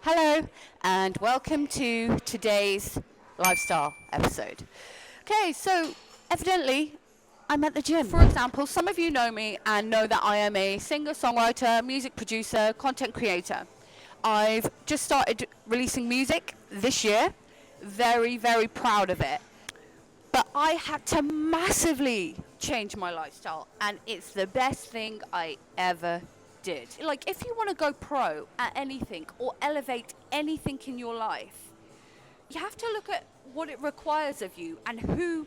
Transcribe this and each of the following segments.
Hello, and welcome to today's lifestyle episode. Okay, so evidently, I'm at the gym. For example, some of you know me and know that I am a singer, songwriter, music producer, content creator. I've just started releasing music this year. Very, very proud of it. But I had to massively change my lifestyle, and it's the best thing I ever did. Like, if you want to go pro at anything or elevate anything in your life, you have to look at what it requires of you and who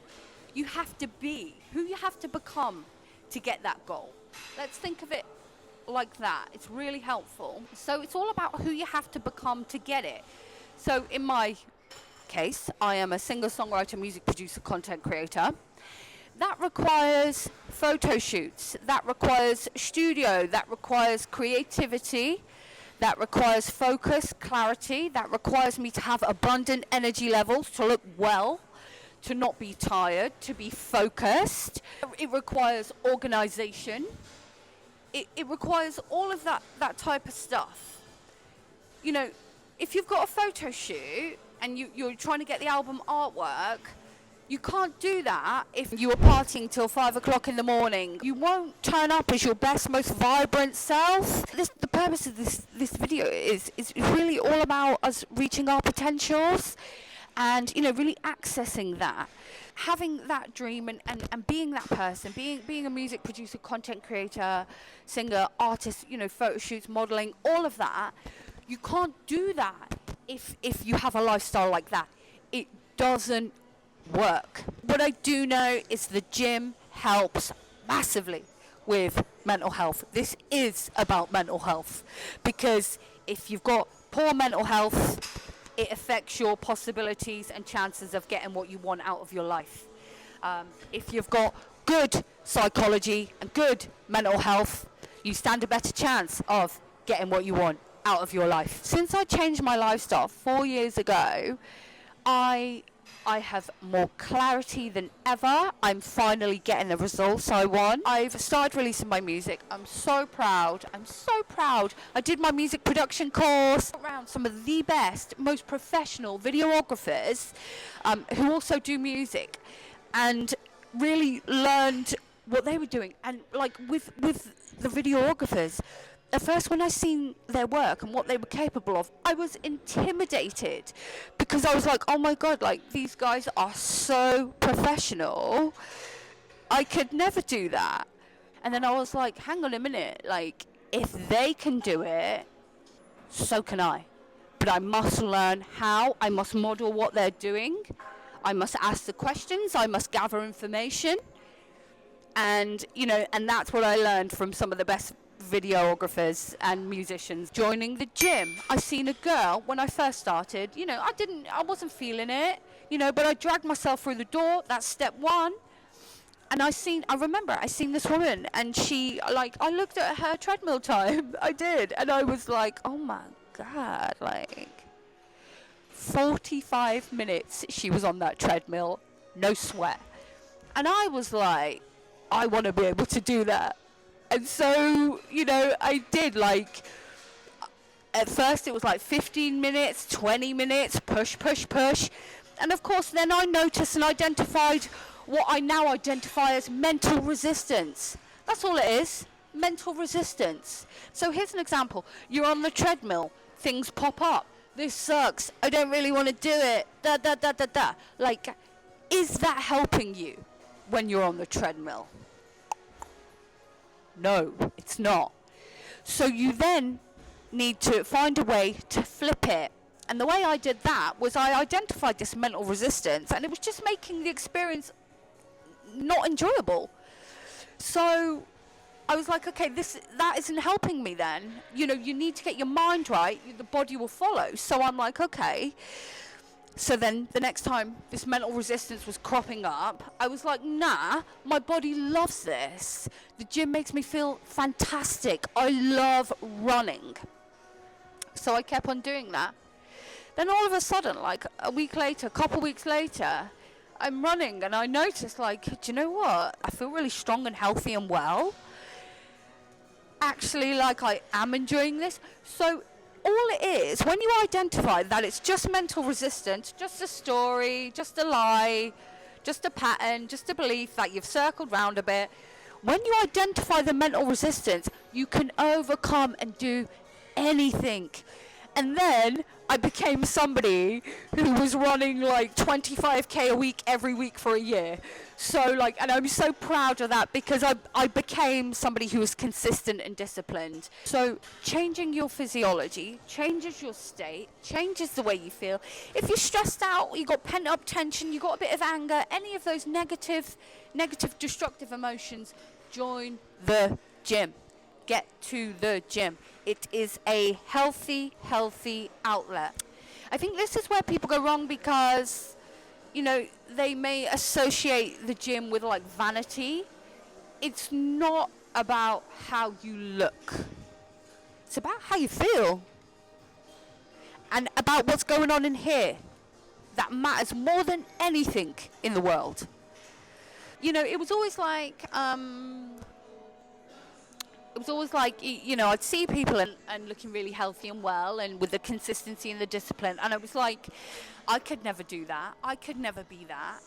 you have to be, who you have to become to get that goal. Let's think of it like that. It's really helpful. So it's all about who you have to become to get it. So in my case, I am a singer, songwriter, music producer, content creator. That requires photo shoots, that requires studio, that requires creativity, that requires focus, clarity, that requires me to have abundant energy levels, to look well, to not be tired, to be focused. It requires organization. It requires all of that type of stuff. You know, if you've got a photo shoot and you're trying to get the album artwork, you can't do that if you are partying till 5 o'clock in the morning. You won't turn up as your best, most vibrant self. The purpose of this video is really all about us reaching our potentials and, you know, really accessing that. Having that dream and being that person, being a music producer, content creator, singer, artist, you know, photo shoots, modeling, all of that. You can't do that if you have a lifestyle like that. It doesn't work. What I do know is the gym helps massively with mental health. This is about mental health, because if you've got poor mental health, it affects your possibilities and chances of getting what you want out of your life. If you've got good psychology and good mental health, you stand a better chance of getting what you want out of your life. Since I changed my lifestyle 4 years ago, I have more clarity than ever. I'm finally getting the results I want. I've started releasing my music. I'm so proud. I did my music production course around some of the best, most professional videographers who also do music, and really learned what they were doing. And like with the videographers, at first, when I seen their work and what they were capable of, I was intimidated, because I was like, oh my God, like, these guys are so professional. I could never do that. And then I was like, hang on a minute, like, if they can do it, so can I. But I must learn how. I must model what they're doing. I must ask the questions. I must gather information. And, you know, and that's what I learned from some of the best videographers and musicians. Joining the gym, I seen a girl when I first started, you know, I wasn't feeling it, you know, but I dragged myself through the door. That's step one. And I remember I seen this woman, and she, like, I looked at her treadmill time. I did, and I was like, oh my God, like 45 minutes she was on that treadmill, no sweat. And I was like, I want to be able to do that. And so, you know, I did, like, at first it was like 15 minutes, 20 minutes, push. And of course, then I noticed and identified what I now identify as mental resistance. That's all it is, mental resistance. So here's an example. You're on the treadmill, things pop up. This sucks, I don't really want to do it, da. Like, is that helping you when you're on the treadmill? No, it's not. So you then need to find a way to flip it. And the way I did that was I identified this mental resistance, and it was just making the experience not enjoyable. So I was like, okay, that isn't helping me then. You know, you need to get your mind right, the body will follow. So I'm like, okay. So then the next time this mental resistance was cropping up, I was like, nah, my body loves this. The gym makes me feel fantastic. I love running. So I kept on doing that. Then all of a sudden, like a week later, a couple weeks later, I'm running, and I noticed, like, do you know what? I feel really strong and healthy and well. Actually, like, I am enjoying this. So all it is, when you identify that it's just mental resistance, just a story, just a lie, just a pattern, just a belief that you've circled round a bit, when you identify the mental resistance, you can overcome and do anything. And then I became somebody who was running like 25k a week every week for a year. So like, and I'm so proud of that because I became somebody who was consistent and disciplined. So changing your physiology changes your state, changes the way you feel. If you're stressed out, you got pent up tension, you got a bit of anger, any of those negative, destructive emotions, join the gym. Get to the gym. It is a healthy outlet. I think this is where people go wrong because, you know, they may associate the gym with like vanity. It's not about how you look. It's about how you feel. And about what's going on in here. That matters more than anything in the world. You know, it was always like, you know, I'd see people and looking really healthy and well and with the consistency and the discipline. And I was like, I could never do that. I could never be that.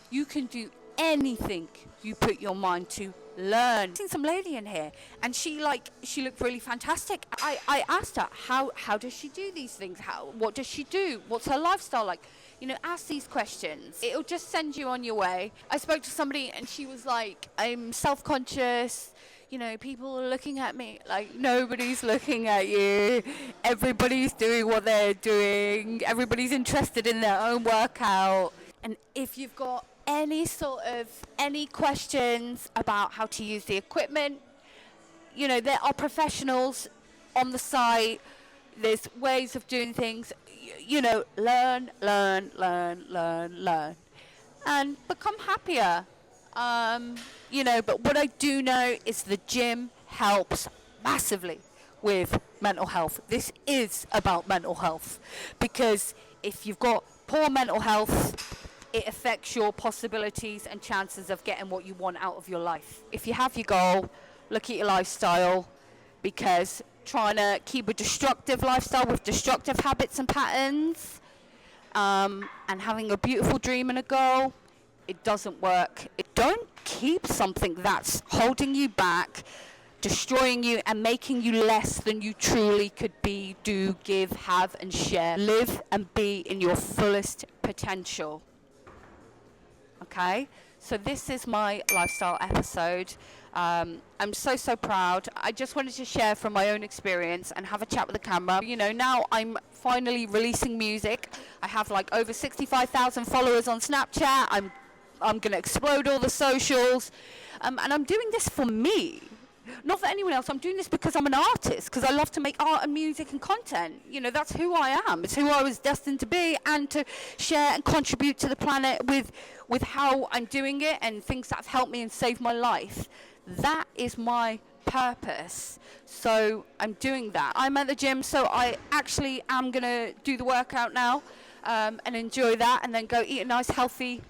You can do anything you put your mind to. Learn. I've seen some lady in here and she looked really fantastic. I asked her, how does she do these things? What does she do? What's her lifestyle like? You know, ask these questions. It'll just send you on your way. I spoke to somebody and she was like, I'm self-conscious. You know, people are looking at me. Like, nobody's looking at you. Everybody's doing what they're doing. Everybody's interested in their own workout. And if you've got any questions about how to use the equipment, you know, there are professionals on the site. There's ways of doing things. You know, learn, and become happier. You know, but what I do know is the gym helps massively with mental health. This is about mental health because if you've got poor mental health, it affects your possibilities and chances of getting what you want out of your life. If you have your goal, look at your lifestyle, because trying to keep a destructive lifestyle with destructive habits and patterns, and having a beautiful dream and a goal, it doesn't work. Don't keep something that's holding you back, destroying you and making you less than you truly could be, do, give, have and share. Live and be in your fullest potential. Okay? So this is my lifestyle episode. I'm so proud. I just wanted to share from my own experience and have a chat with the camera. You know, now I'm finally releasing music. I have like over 65,000 followers on Snapchat. I'm going to explode all the socials. And I'm doing this for me. Not for anyone else. I'm doing this because I'm an artist, because I love to make art and music and content. You know, that's who I am. It's who I was destined to be, and to share and contribute to the planet with how I'm doing it and things that have helped me and saved my life. That is my purpose. So I'm doing that. I'm at the gym, so I actually am going to do the workout now, and enjoy that, and then go eat a nice healthy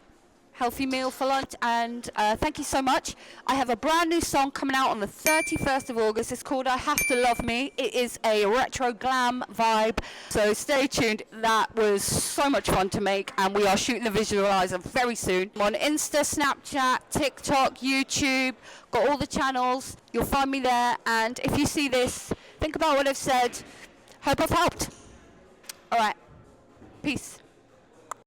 meal for lunch. And thank you so much. I have a brand new song coming out on the 31st of August. It's called I Have to Love Me. It is a retro glam vibe, so stay tuned. That was so much fun to make, and we are shooting the visualizer very soon. I'm on Insta, Snapchat, TikTok, YouTube, got all the channels. You'll find me there, and if you see this, think about what I've said. Hope I've helped. All right, peace.